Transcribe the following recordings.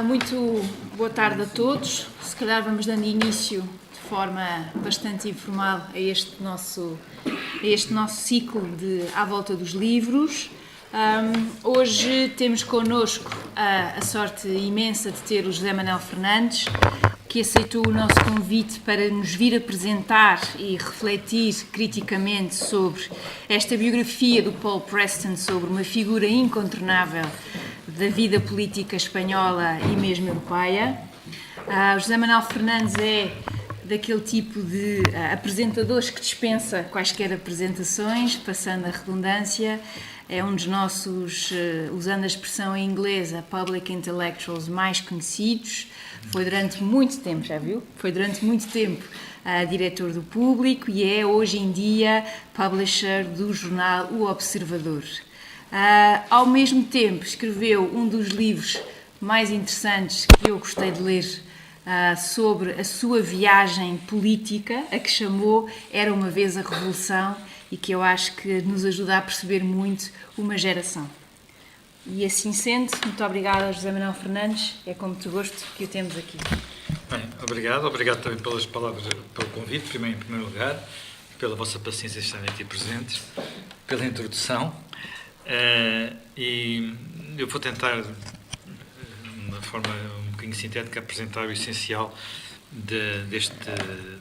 Muito boa tarde a todos. Se calhar vamos dando início de forma bastante informal a este nosso ciclo de À Volta dos Livros. Hoje temos connosco a sorte imensa de ter o José Manuel Fernandes, que aceitou o nosso convite para nos vir apresentar e refletir criticamente sobre esta biografia do Paul Preston, sobre uma figura incontornável da vida política espanhola e mesmo europeia. O José Manuel Fernandes é daquele tipo de apresentadores que dispensa quaisquer apresentações, passando a redundância. É um dos nossos, usando a expressão em inglesa, public intellectuals mais conhecidos. Foi durante muito tempo, já viu? Foi durante muito tempo diretor do Público e é hoje em dia publisher do jornal O Observador. Ao mesmo tempo, escreveu um dos livros mais interessantes que eu gostei de ler sobre a sua viagem política, a que chamou Era uma Vez a Revolução, e que eu acho que nos ajuda a perceber muito uma geração. E assim sendo, muito obrigada, José Manuel Fernandes, é com muito gosto que o temos aqui. Bem, obrigado também pelas palavras, pelo convite, em primeiro lugar, pela vossa paciência de estarem aqui presentes, pela introdução. E eu vou tentar, de uma forma um bocadinho sintética, apresentar o essencial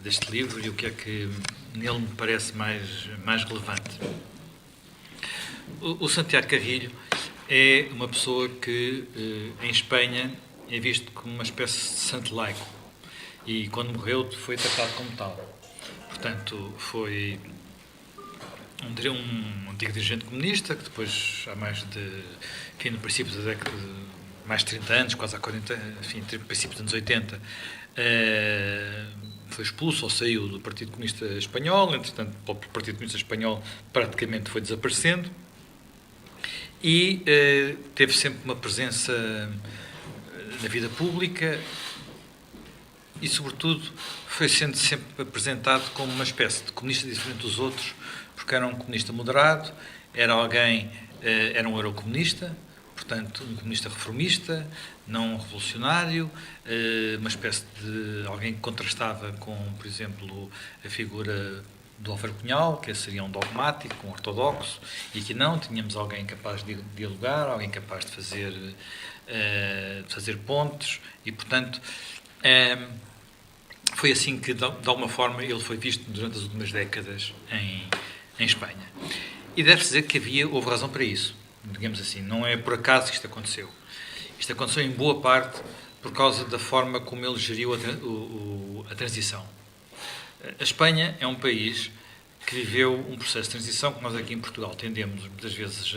deste livro e o que é que nele me parece mais relevante. O Santiago Carrilho é uma pessoa que, em Espanha, é visto como uma espécie de santo laico e, quando morreu, foi tratado como tal. Portanto, foi um antigo dirigente comunista, que depois, há no princípio da década de mais de 30 anos, quase há 40, no princípio dos anos 80, foi expulso ou saiu do Partido Comunista Espanhol. Entretanto, o Partido Comunista Espanhol praticamente foi desaparecendo e teve sempre uma presença na vida pública e, sobretudo, foi sendo sempre apresentado como uma espécie de comunista diferente dos outros, porque era um comunista moderado, era um eurocomunista, portanto, um comunista reformista, não um revolucionário, uma espécie de alguém que contrastava com, por exemplo, a figura do Álvaro Cunhal, que seria um dogmático, um ortodoxo, e aqui não, tínhamos alguém capaz de dialogar, alguém capaz de fazer pontes, e, portanto, foi assim que, de alguma forma, ele foi visto durante as últimas décadas em Espanha. E deve-se dizer que houve razão para isso, digamos assim. Não é por acaso que isto aconteceu. Isto aconteceu em boa parte por causa da forma como ele geriu a transição. A Espanha é um país que viveu um processo de transição que nós aqui em Portugal tendemos muitas vezes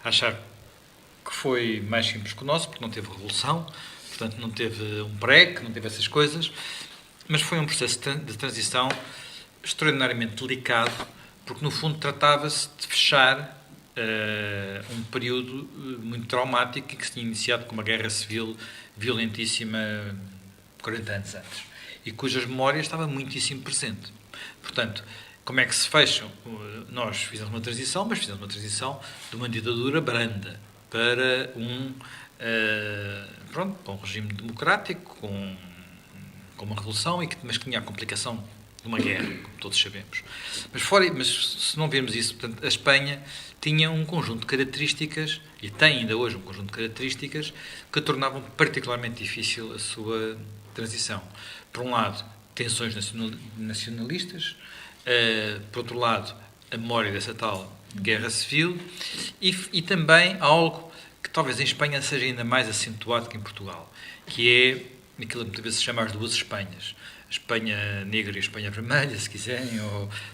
a achar que foi mais simples que o nosso, porque não teve revolução, portanto não teve um PREC, não teve essas coisas, mas foi um processo de transição extraordinariamente delicado, porque no fundo tratava-se de fechar um período muito traumático que se tinha iniciado com uma guerra civil violentíssima 40 anos antes e cujas memórias estava muitíssimo presente. Portanto, como é que se fecham? Nós fizemos uma transição, mas fizemos uma transição de uma ditadura branda para um regime democrático com uma revolução, mas que tinha a complicação de uma guerra, como todos sabemos. Mas se não vermos isso, portanto, a Espanha tinha um conjunto de características, e tem ainda hoje um conjunto de características, que tornavam particularmente difícil a sua transição. Por um lado, tensões nacionalistas, por outro lado, a memória dessa tal guerra civil, e também algo que talvez em Espanha seja ainda mais acentuado que em Portugal, que é aquilo que muitas vezes se chama as duas Espanhas. A Espanha negra e a Espanha vermelha, se quiserem,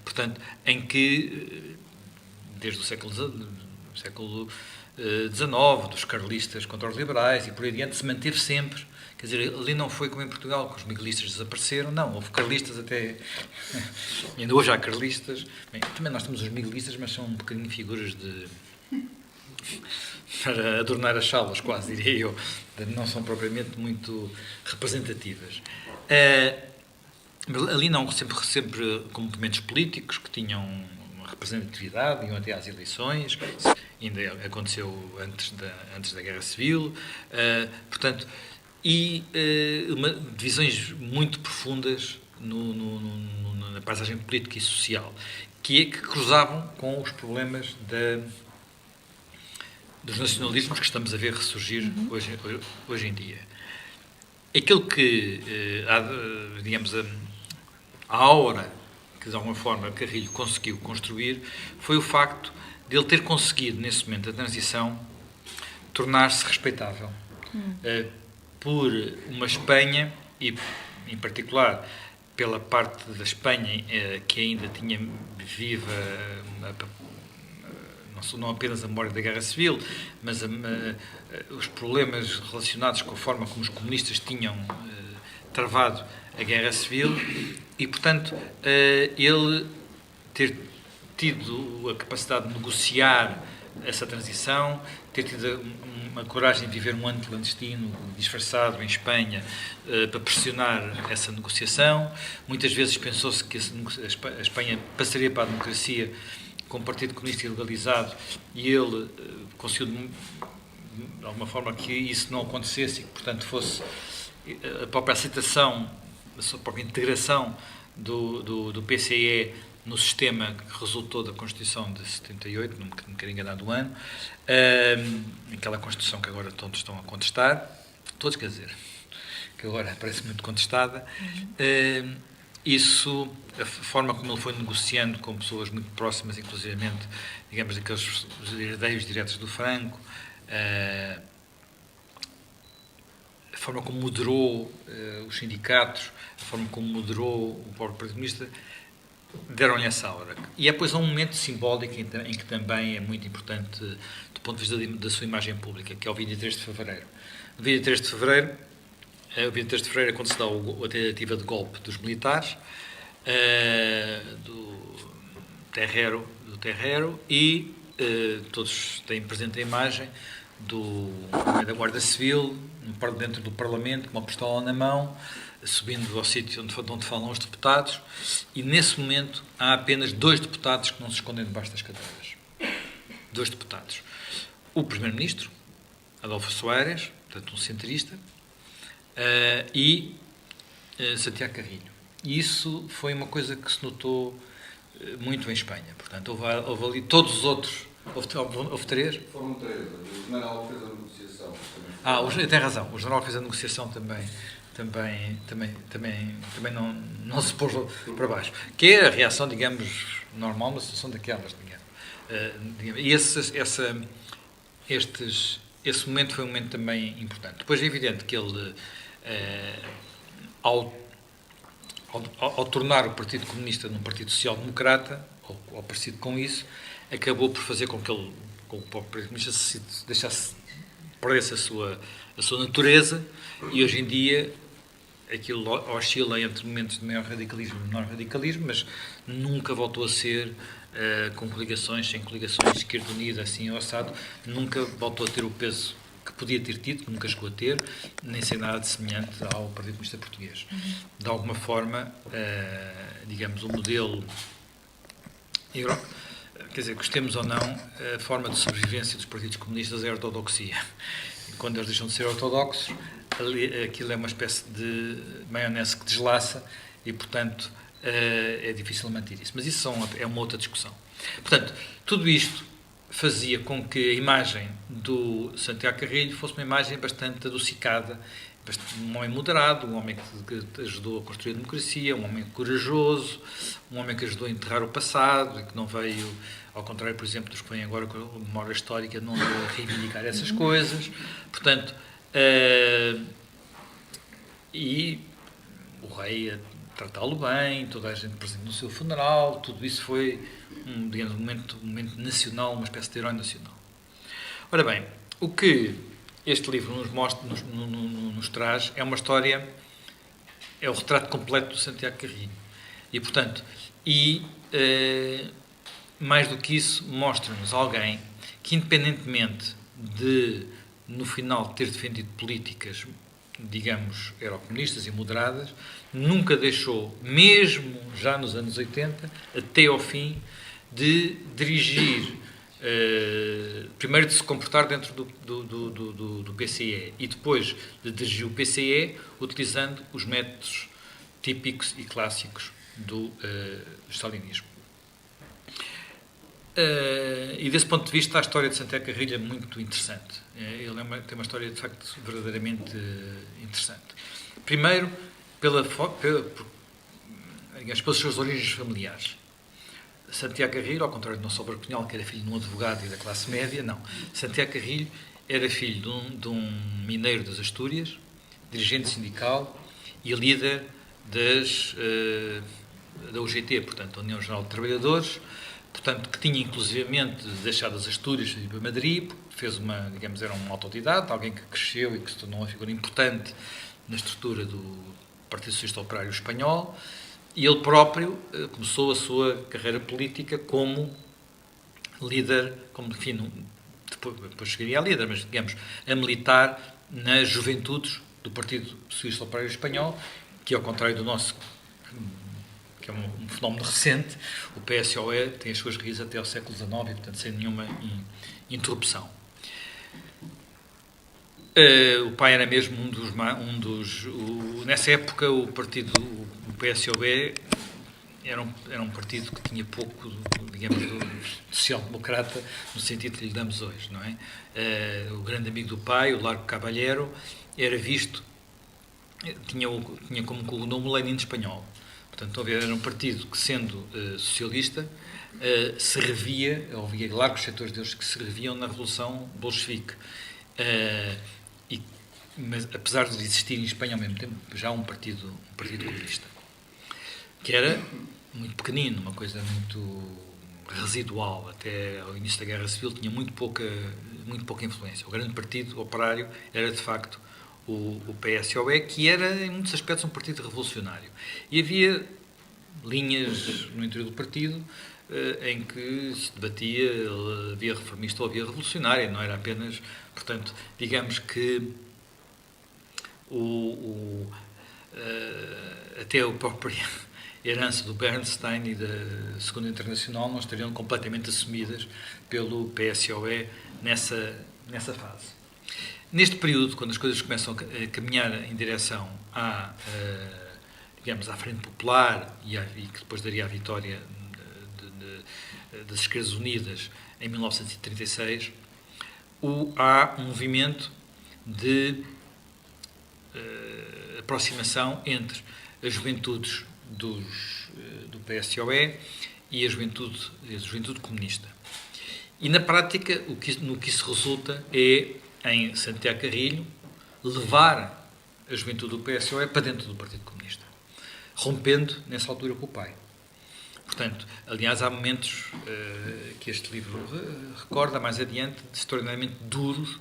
portanto, em que, desde o século XIX, dos carlistas contra os liberais e por aí adiante, se manteve sempre. Quer dizer, ali não foi como em Portugal, que os miguelistas desapareceram, não, houve carlistas até, ainda hoje há carlistas. Bem, também nós temos os miguelistas, mas são um bocadinho figuras para adornar as salas, quase, diria eu, não são propriamente muito representativas. Mas ali não, sempre com movimentos políticos que tinham representatividade, iam até às eleições, ainda aconteceu antes da Guerra Civil, portanto, e divisões muito profundas na paisagem política e social, que cruzavam com os problemas dos nacionalismos que estamos a ver ressurgir hoje em dia. Aquilo que, digamos, a aura que, de alguma forma, Carrilho conseguiu construir foi o facto de ele ter conseguido, nesse momento da transição, tornar-se respeitável por uma Espanha, e, em particular, pela parte da Espanha que ainda tinha viva não apenas a memória da Guerra Civil, mas os problemas relacionados com a forma como os comunistas tinham travado a Guerra Civil e, portanto, ele ter tido a capacidade de negociar essa transição, ter tido uma coragem de viver um ano clandestino, disfarçado em Espanha, para pressionar essa negociação. Muitas vezes pensou-se que a Espanha passaria para a democracia com o Partido Comunista ilegalizado e ele conseguiu, de alguma forma, que isso não acontecesse e que, portanto, fosse a própria aceitação, a sua própria integração do PCE no sistema que resultou da Constituição de 78, não me quero enganar do ano, aquela Constituição que agora todos estão a contestar, todos, quer dizer, que agora parece muito contestada. Isso, a forma como ele foi negociando com pessoas muito próximas, inclusivamente, digamos, daqueles herdeiros diretos do Franco, a forma como moderou os sindicatos, a forma como moderou o próprio Partido Comunista, deram-lhe essa aura. E é, pois, um momento simbólico em que também é muito importante, do ponto de vista da sua imagem pública, que é o 23 de Fevereiro. No 23 de Fevereiro, é quando se dá a tentativa de golpe dos militares, do Terrero, e todos têm presente a imagem da Guarda Civil, dentro do Parlamento, com uma pistola na mão, subindo ao sítio onde falam os deputados, e nesse momento há apenas 2 deputados que não se escondem debaixo das cadeiras. 2 deputados. O Primeiro-Ministro, Adolfo Soares, portanto um centrista, e Santiago Carrilho. E isso foi uma coisa que se notou muito em Espanha. Portanto, houve ali todos os outros. Houve 3? Foram 3. O general fez a negociação. Tem razão. O general fez a negociação também não se pôs para baixo. Que é a reação, digamos, normal numa situação daquelas, digamos. E esse momento foi um momento também importante. Depois é evidente que ele, ao tornar o Partido Comunista num Partido Social-Democrata, ou parecido com isso, acabou por fazer com que o próprio Partido Comunista se deixasse perdesse a sua natureza, e hoje em dia aquilo oscila entre momentos de maior radicalismo e menor radicalismo, mas nunca voltou a ser com coligações, sem coligações, esquerda unida, assim ou assado, nunca voltou a ter o peso que podia ter tido, que nunca chegou a ter, nem ser nada de semelhante ao Partido Comunista Português. De alguma forma, digamos, o modelo, quer dizer, gostemos ou não, a forma de sobrevivência dos partidos comunistas é a ortodoxia. Quando eles deixam de ser ortodoxos, aquilo é uma espécie de maionese que deslaça e, portanto, é difícil manter isso. Mas isso é uma outra discussão. Portanto, tudo isto fazia com que a imagem do Santiago Carrilho fosse uma imagem bastante adocicada, um homem moderado, um homem que ajudou a construir a democracia, um homem corajoso, um homem que ajudou a enterrar o passado e que não veio, ao contrário, por exemplo, dos que vêm agora com a memória histórica, não veio a reivindicar essas coisas. Portanto, e o rei a tratá-lo bem, toda a gente presente no seu funeral, tudo isso foi um momento nacional, uma espécie de herói nacional. Ora bem, o que este livro nos traz é uma história, é o retrato completo do Santiago Carrilho. E, portanto, mais do que isso, mostra-nos alguém que, independentemente de, no final, ter defendido políticas, digamos, eurocomunistas e moderadas, nunca deixou, mesmo já nos anos 80, até ao fim, de dirigir, primeiro de se comportar dentro do PCE e depois de dirigir o PCE utilizando os métodos típicos e clássicos do stalinismo. E desse ponto de vista a história de Santiago Carrilho é muito interessante. Ele tem uma história de facto verdadeiramente interessante. Primeiro, pelas suas origens familiares. Santiago Carrilho, ao contrário de Dom Salvador Cunhal, que era filho de um advogado e da classe média, não. Santiago Carrilho era filho de um mineiro das Astúrias, dirigente sindical e líder da UGT, portanto, a União Geral de Trabalhadores, portanto, que tinha inclusivamente deixado as Astúrias e ir para Madrid, fez era um autodidata, alguém que cresceu e que se tornou uma figura importante na estrutura do Partido Socialista Operário Espanhol, e ele próprio começou a sua carreira política como líder, depois chegaria a líder, mas digamos, a militar nas juventudes do Partido Socialista Operário Espanhol, que ao contrário do nosso, que é um fenómeno recente, o PSOE tem as suas raízes até ao século XIX, e, portanto, sem nenhuma interrupção. O pai era mesmo nessa época o PSOE era um partido que tinha pouco, digamos, do social-democrata no sentido que lhe damos hoje, não é? O grande amigo do pai, o Largo Caballero, era visto, tinha como nome o Lenin espanhol. Portanto, era um partido que, sendo socialista, se revia, havia largos setores deles que se reviam na Revolução Bolchevique. Mas, apesar de existir em Espanha ao mesmo tempo já um partido comunista, que era muito pequenino, uma coisa muito residual, até ao início da Guerra Civil tinha muito pouca influência. O grande partido operário era, de facto, o PSOE, que era, em muitos aspectos, um partido revolucionário. E havia linhas no interior do partido em que se debatia, havia reformista ou havia revolucionário, não era apenas, portanto, digamos que até a própria herança do Bernstein e da Segunda Internacional não estariam completamente assumidas pelo PSOE nessa fase. Neste período, quando as coisas começam a caminhar em direção à Frente Popular e que depois daria a vitória das Esquerdas Unidas em 1936, há um movimento de aproximação entre as juventudes do PSOE e a juventude comunista. E, na prática, no que isso resulta é, em Santiago Carrilho, levar a juventude do PSOE para dentro do Partido Comunista, rompendo, nessa altura, com o pai. Portanto, aliás, há momentos que este livro recorda, mais adiante, de extraordinariamente duros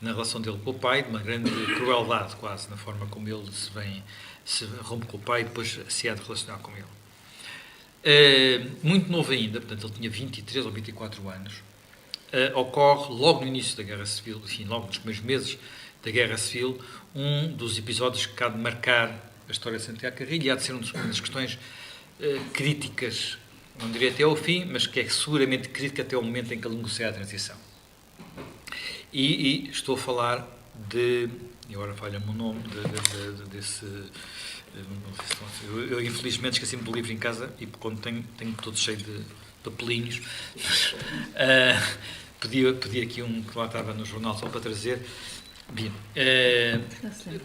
na relação dele com o pai, de uma grande crueldade, quase, na forma como ele se rompe com o pai e depois se há de relacionar com ele. Muito novo ainda, portanto, ele tinha 23 ou 24 anos, ocorre, logo no início da Guerra Civil, enfim, logo nos primeiros meses da Guerra Civil, um dos episódios que há de marcar a história de Santiago Carrilho e há de ser uma das questões críticas, não diria até ao fim, mas que é seguramente crítica até ao momento em que ele negocia a transição. E estou a falar e agora falha-me o nome desse... Eu infelizmente esqueci-me do livro em casa e quando tenho todo cheio de papelinhos. Pedi aqui um que lá estava no jornal só para trazer. Bem,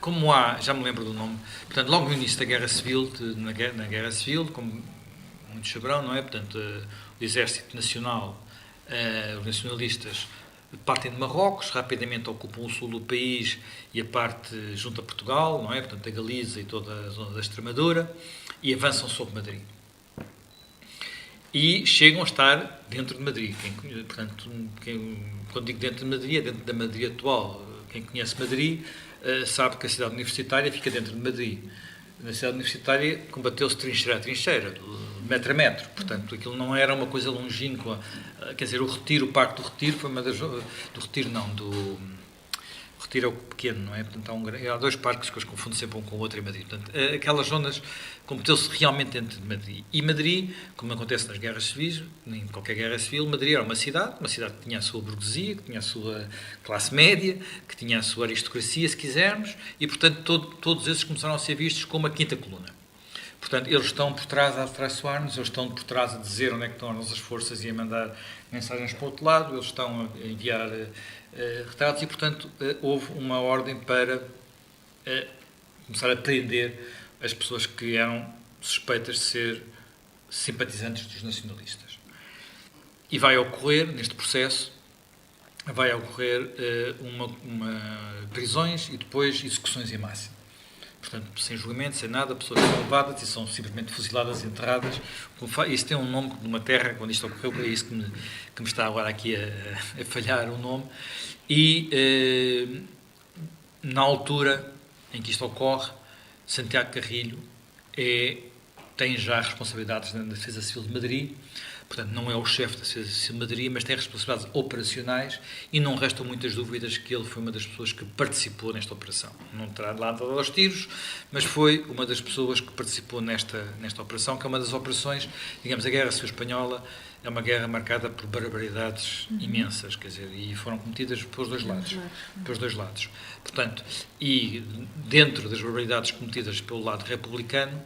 como já me lembro do nome, portanto, logo no início da Guerra Civil, na Guerra Civil, como muitos saberão, não é? Portanto, o Exército Nacional, os nacionalistas partem de Marrocos, rapidamente ocupam o sul do país e a parte junto a Portugal, não é? Portanto, a Galiza e toda a zona da Extremadura, e avançam sobre Madrid. E chegam a estar dentro de Madrid. Quando digo dentro de Madrid, é dentro da Madrid atual. Quem conhece Madrid sabe que a cidade universitária fica dentro de Madrid. Na cidade universitária combateu-se trincheira a trincheira, metro a metro. Portanto, aquilo não era uma coisa longínqua. Quer dizer, o Pacto do Retiro foi uma das... Do Retiro, não, O Retiro é o pequeno, não é? Portanto, há dois parques que eu os confundo sempre um com o outro em Madrid. Portanto, aquelas zonas cometeu-se realmente dentro de Madrid. E Madrid, como acontece nas guerras civis, em qualquer guerra civil, Madrid era uma cidade que tinha a sua burguesia, que tinha a sua classe média, que tinha a sua aristocracia, se quisermos, e, portanto, todos esses começaram a ser vistos como a quinta coluna. Portanto, eles estão por trás a atraiçoar-nos, eles estão por trás a dizer onde é que estão as nossas forças e a mandar mensagens para o outro lado, eles estão a enviar retratos e, portanto, houve uma ordem para começar a prender as pessoas que eram suspeitas de ser simpatizantes dos nacionalistas. E vai ocorrer, neste processo, prisões e depois execuções em massa. Portanto, sem julgamento, sem nada, pessoas são levadas e são simplesmente fuziladas, enterradas. Isso tem um nome de uma terra, quando isto ocorreu, é isso que me está agora aqui a falhar o nome. E, na altura em que isto ocorre, Santiago Carrilho tem já responsabilidades na Defesa Civil de Madrid. Portanto, não é o chefe da Defesa Civil de Madrid, mas tem responsabilidades operacionais e não restam muitas dúvidas que ele foi uma das pessoas que participou nesta operação. Não terá lá dado aos tiros, mas foi uma das pessoas que participou nesta operação, que é uma das operações, digamos, a Guerra Civil Espanhola é uma guerra marcada por barbaridades imensas, quer dizer, e foram cometidas pelos dois lados. Portanto, e dentro das barbaridades cometidas pelo lado republicano,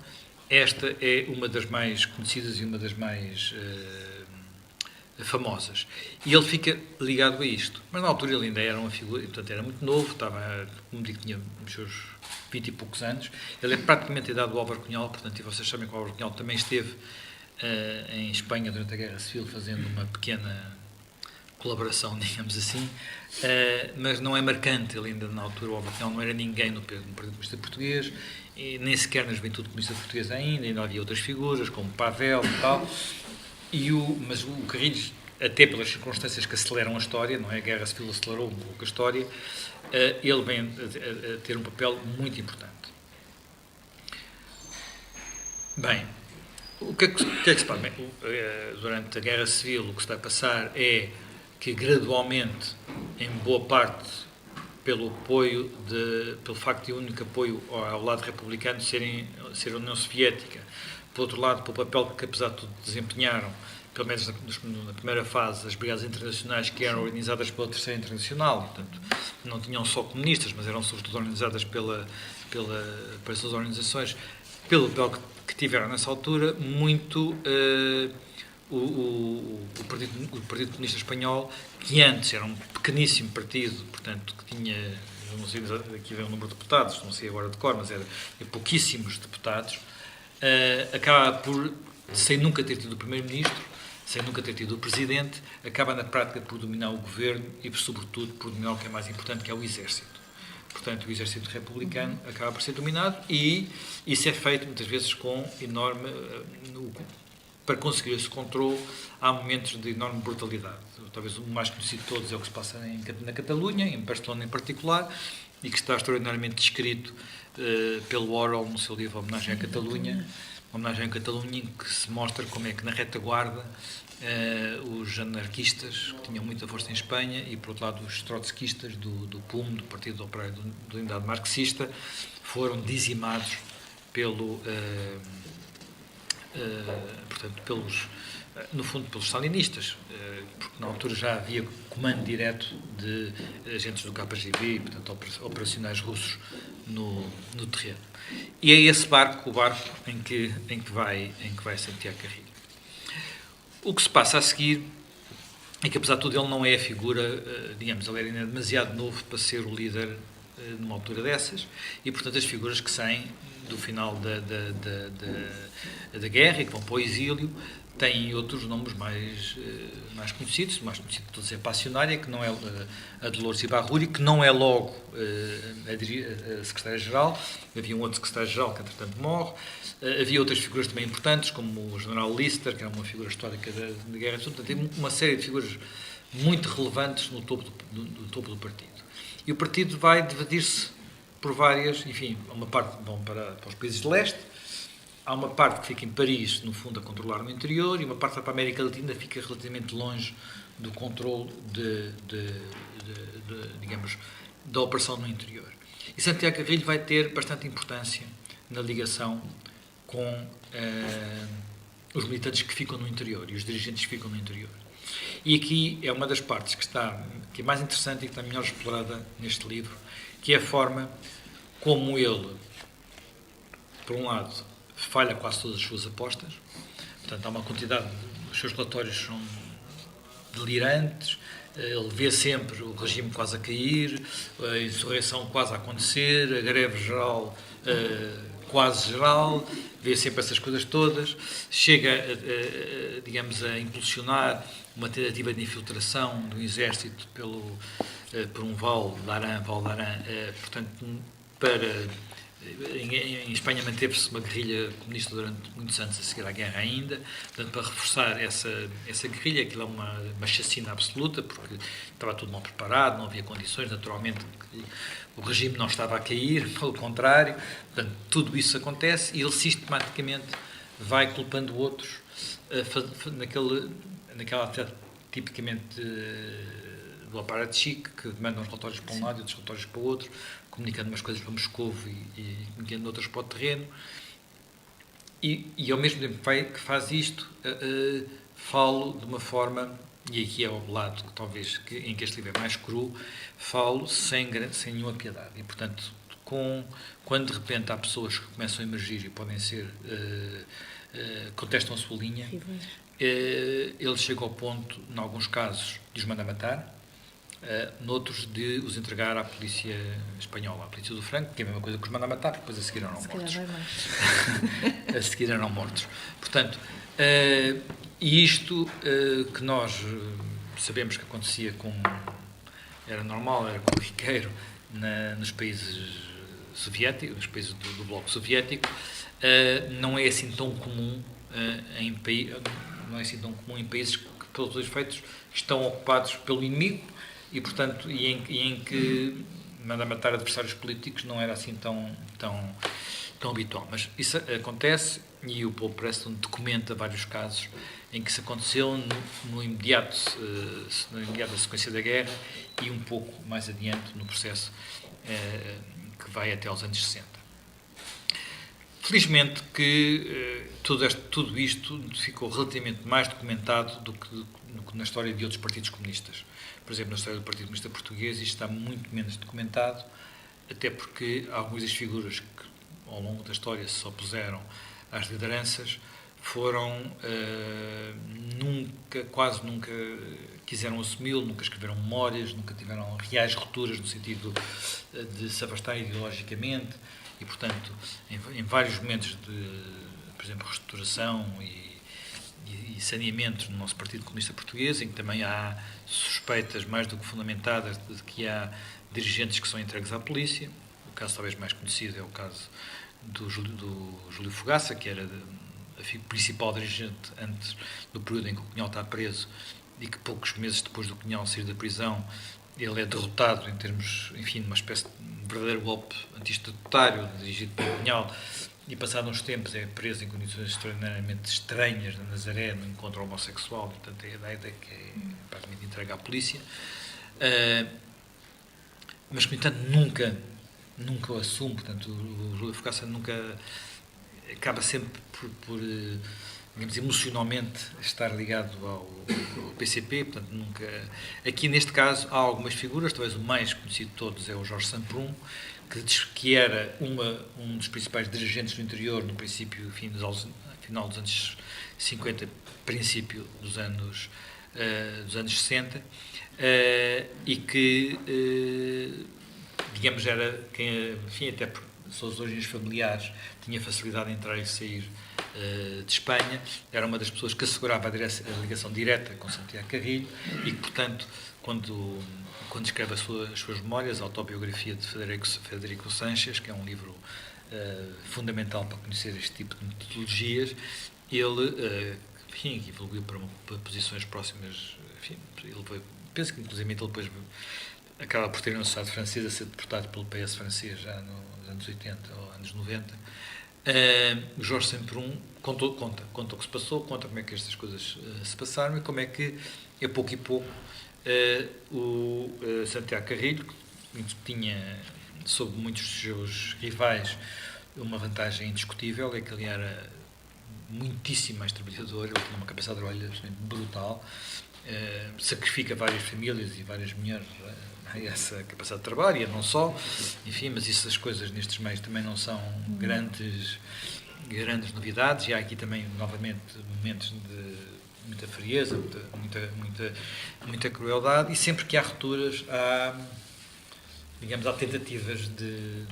esta é uma das mais conhecidas e uma das mais famosas. E ele fica ligado a isto. Mas na altura ele ainda era uma figura, portanto era muito novo, estava, como digo, tinha os seus 20 e poucos anos. Ele é praticamente a idade do Álvaro Cunhal, portanto, e vocês sabem que o Álvaro Cunhal também esteve em Espanha durante a Guerra Civil, fazendo uma pequena colaboração, digamos assim, mas não é marcante. Ele ainda na altura, o Álvaro Cunhal não era ninguém no Partido Comunista Português, e nem sequer na Juventude Comunista Portuguesa ainda havia outras figuras, como Pavel e tal, mas o Carrilho, até pelas circunstâncias que aceleram a história, não é? A Guerra Civil acelerou um pouco a história, ele vem a ter um papel muito importante. Bem, o que é que se passa? Bem, durante a Guerra Civil, o que se vai passar é que gradualmente, em boa parte, pelo facto de o único apoio ao lado republicano ser a União Soviética, por outro lado, pelo papel que, apesar de tudo, desempenharam, pelo menos na primeira fase, as brigadas internacionais que eram organizadas pela Terceira Internacional, e, portanto, não tinham só comunistas, mas eram sobretudo organizadas por essas organizações, pelo papel que tiveram nessa altura, muito o Partido Comunista Espanhol, que antes era um pequeníssimo partido, portanto, que tinha, não sei aqui o número de deputados, não sei agora de cor, mas era pouquíssimos deputados, acaba por, sem nunca ter tido o primeiro-ministro, sem nunca ter tido o presidente, acaba na prática por dominar o governo e, sobretudo, por dominar o que é mais importante, que é o exército. Portanto, o exército republicano acaba por ser dominado e isso é feito, muitas vezes, com enorme... Para conseguir esse controle, há momentos de enorme brutalidade. Talvez o mais conhecido de todos é o que se passa na Catalunha, em Barcelona em particular, e que está extraordinariamente descrito pelo Orwell no seu livro Homenagem à Catalunha, em que se mostra como é que na retaguarda os anarquistas, que tinham muita força em Espanha, e por outro lado os trotskistas do PUM, do Partido Operário da Unidade Marxista, foram dizimados no fundo, pelos stalinistas, porque na altura já havia comando direto de agentes do KGB, portanto, operacionais russos no terreno. E é esse barco, o barco em que vai Santiago Carrilho. O que se passa a seguir é que, apesar de tudo, ele não é a figura, digamos, ele era ainda demasiado novo para ser o líder numa altura dessas, e, portanto, as figuras que saem do final da guerra e que vão para o exílio têm outros nomes mais conhecidos. O mais conhecido de todos é a Passionária, que não é a Dolores Ibarruri, que não é logo a secretária-geral. Havia um outro secretário-geral que, entretanto, morre. Havia outras figuras também importantes, como o general Lister, que era uma figura histórica da guerra. Portanto, tem uma série de figuras muito relevantes no topo do partido. E o partido vai dividir-se por várias, enfim, uma parte vão para os países de leste, há uma parte que fica em Paris, no fundo, a controlar no interior, e uma parte para a América Latina fica relativamente longe do controle digamos, da operação no interior. E Santiago Carrilho vai ter bastante importância na ligação com os militantes que ficam no interior e os dirigentes que ficam no interior. E aqui é uma das partes que é mais interessante e que está melhor explorada neste livro, que é a forma como ele, por um lado, falha quase todas as suas apostas. Portanto, há uma quantidade, os seus relatórios são delirantes, ele vê sempre o regime quase a cair, a insurreição quase a acontecer, a greve geral quase geral, vê sempre essas coisas todas, chega, digamos, a impulsionar uma tentativa de infiltração do exército por um Val d'Aran, portanto, em Espanha manteve-se uma guerrilha comunista durante muitos anos a seguir à guerra ainda, portanto, para reforçar essa guerrilha, aquilo é uma chacina absoluta, porque estava tudo mal preparado, não havia condições, naturalmente o regime não estava a cair, pelo contrário, portanto, tudo isso acontece e ele sistematicamente vai culpando outros naquela atividade tipicamente do aparato chique, que demanda uns relatórios para um lado e outros relatórios para o outro, comunicando umas coisas para Moscovo e comunicando outras para o terreno, e ao mesmo tempo que faz isto, falo de uma forma, e aqui é o lado que talvez em que este livro é mais cru, falo sem nenhuma piedade, e portanto, quando de repente há pessoas que começam a emergir e podem ser, contestam a sua linha, ele chega ao ponto, em alguns casos, de os mandar matar, noutros de os entregar à polícia espanhola, à polícia do Franco, que é a mesma coisa que os manda matar, porque depois a seguir eram mortos. A seguir eram mortos. Portanto, e isto que nós sabemos que acontecia era normal, era corriqueiro nos países soviéticos, nos países do Bloco Soviético, não é assim tão comum em países que, pelos dois efeitos, estão ocupados pelo inimigo e, portanto, em que mandar matar adversários políticos não era assim tão habitual. Mas isso acontece e o Paul Preston documenta vários casos em que isso aconteceu na imediata sequência da guerra e um pouco mais adiante no processo que vai até aos anos 60. Felizmente que tudo isto ficou relativamente mais documentado do que na história de outros partidos comunistas. Por exemplo, na história do Partido Comunista Português isto está muito menos documentado, até porque algumas das figuras que ao longo da história se opuseram às lideranças quase nunca quiseram assumi-lo, nunca escreveram memórias, nunca tiveram reais rupturas no sentido de se afastar ideologicamente e, portanto, em vários momentos de, por exemplo, reestruturação e saneamento no nosso Partido Comunista Português, em que também há suspeitas mais do que fundamentadas de que há dirigentes que são entregues à polícia. O caso talvez mais conhecido é o caso do Júlio Fogaça, que era a principal dirigente antes do período em que o Cunhal está preso e que poucos meses depois do Cunhal sair da prisão ele é derrotado em termos, enfim, de uma espécie de verdadeiro golpe antistatutário dirigido pelo Cunhal e passado uns tempos é preso em condições extraordinariamente estranhas na Nazaré, no encontro homossexual, portanto é a ideia que é praticamente entregue à polícia, mas que, no entanto, nunca o assume, portanto o Júlio Fogaça nunca acaba sempre por digamos, emocionalmente estar ligado ao PCP, portanto nunca... Aqui neste caso há algumas figuras, talvez o mais conhecido de todos é o Jorge Samprum, que era um dos principais dirigentes do interior no princípio, final dos anos 50, princípio dos anos 60, e que, digamos, era quem, enfim, até por suas origens familiares, tinha facilidade em entrar e sair de Espanha, era uma das pessoas que assegurava a ligação direta com Santiago Carrilho e que, portanto, quando escreve as suas memórias, a autobiografia de Federico Sánchez, que é um livro fundamental para conhecer este tipo de metodologias, ele evoluiu para posições próximas, enfim, penso que inclusive ele depois acaba por ter na sociedade francesa, ser deportado pelo PS francês já nos anos 80 ou anos 90. O Jorge Samprum conta o que se passou, conta como é que estas coisas se passaram e como é que, a pouco e pouco, o Santiago Carrilho, tinha, sob muitos dos seus rivais, uma vantagem indiscutível, é que ele era muitíssimo mais trabalhador, ele tinha uma capacidade de trabalho brutal, sacrifica várias famílias e várias mulheres a essa capacidade de trabalho, e não só, enfim, mas essas coisas nestes meios também não são grandes novidades, e há aqui também, novamente, momentos de muita frieza, muita crueldade, e sempre que há rupturas, há tentativas de...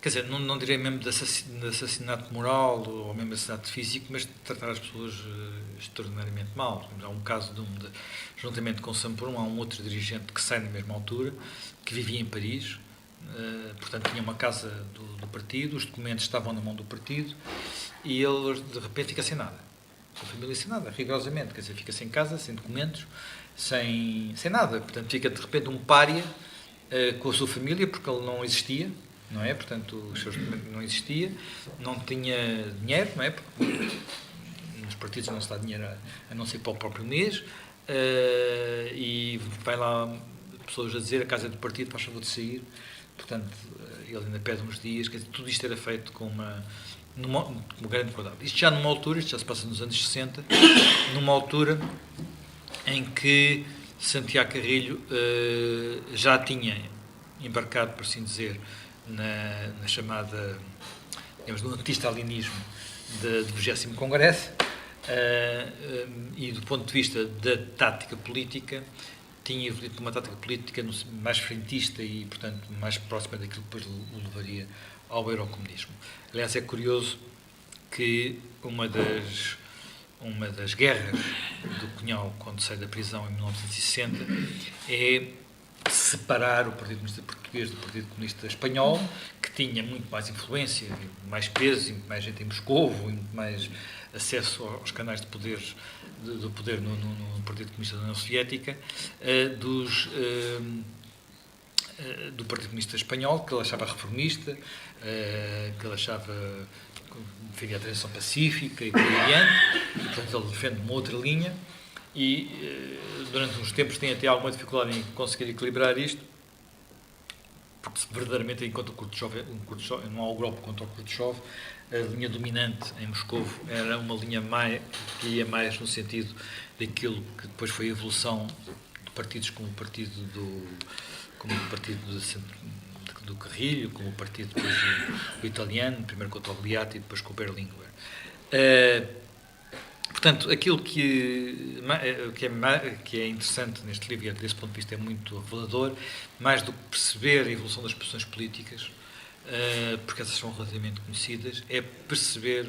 Quer dizer, não direi mesmo de assassinato moral ou mesmo assassinato físico, mas de tratar as pessoas extraordinariamente mal. Há um caso juntamente com Samporum, há um outro dirigente que sai na mesma altura, que vivia em Paris, portanto tinha uma casa do partido, os documentos estavam na mão do partido, e ele de repente fica sem nada. Com a família sem nada, rigorosamente. Quer dizer, fica sem casa, sem documentos, sem nada. Portanto, fica de repente um pária com a sua família, porque ele não existia. Não é? Portanto, os seus documentos não existia, não tinha dinheiro, não é? Porque nos partidos não se dá dinheiro a não ser para o próprio mês, e vai lá pessoas a dizer: a casa é do partido, faz favor de sair. Portanto, ele ainda pede uns dias. Quer dizer, tudo isto era feito com uma grande verdade. Isto já se passa nos anos 60, numa altura em que Santiago Carrilho já tinha embarcado, por assim dizer, na chamada, digamos, no anti-stalinismo do 20º Congresso, e do ponto de vista da tática política, tinha evoluído para uma tática política mais frentista e, portanto, mais próxima daquilo que depois o levaria ao eurocomunismo. Aliás, é curioso que uma das guerras do Cunhal, quando sai da prisão em 1960, é separar o Partido Comunista Português do Partido Comunista Espanhol, que tinha muito mais influência, mais peso, muito mais gente em Moscovo, muito mais acesso aos canais de poder do poder no Partido Comunista da União Soviética, do Partido Comunista Espanhol, que ele achava reformista, que ele achava que defendia a transição pacífica e por aí adiante, e, portanto, ele defende uma outra linha, e durante uns tempos tem até alguma dificuldade em conseguir equilibrar isto, porque verdadeiramente, enquanto o Khrushchev, não há o golpe contra o Khrushchev, a linha dominante em Moscou era uma linha que ia mais no sentido daquilo que depois foi a evolução de partidos como o partido do Carrilho, como o partido depois do italiano, primeiro com o Togliatti e depois com o Berlinguer. Portanto, aquilo que é interessante neste livro, e desse ponto de vista é muito revelador, mais do que perceber a evolução das posições políticas, porque essas são relativamente conhecidas, é perceber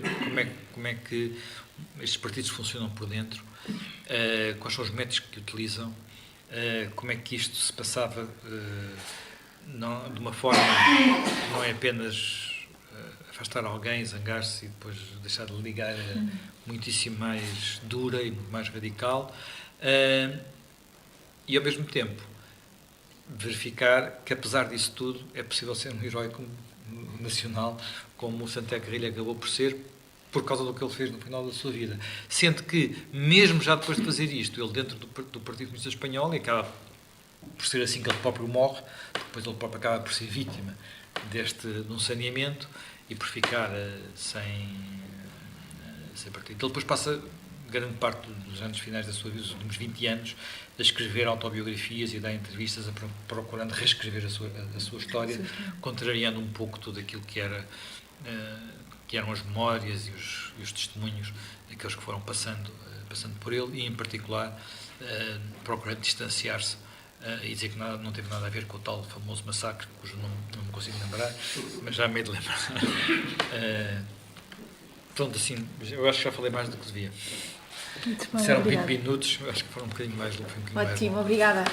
como é que estes partidos funcionam por dentro, quais são os métodos que utilizam, como é que isto se passava de uma forma que não é apenas afastar alguém, zangar-se e depois deixar de ligar, muitíssimo mais dura e muito mais radical, e ao mesmo tempo verificar que, apesar disso tudo, é possível ser um herói nacional, como o Santiago Carrilho acabou por ser, por causa do que ele fez no final da sua vida. Sendo que, mesmo já depois de fazer isto, ele dentro do Partido Comunista Espanhol, e acaba por ser assim que ele próprio morre, depois ele próprio acaba por ser vítima de um saneamento e por ficar sem partido. Ele depois passa grande parte dos anos finais da sua vida, os últimos 20 anos, a escrever autobiografias e a dar entrevistas, procurando reescrever a sua história, contrariando um pouco tudo aquilo que eram as memórias e os testemunhos, aqueles que foram passando por ele, e em particular procurando distanciar-se e dizer que não teve nada a ver com o tal famoso massacre, cujo nome não me consigo lembrar, mas já meio de lembrar. Pronto, assim, eu acho que já falei mais do que devia. Muito bem, Disseram obrigada. 20 minutos, eu acho que foram um bocadinho mais longo. Ótimo, obrigada.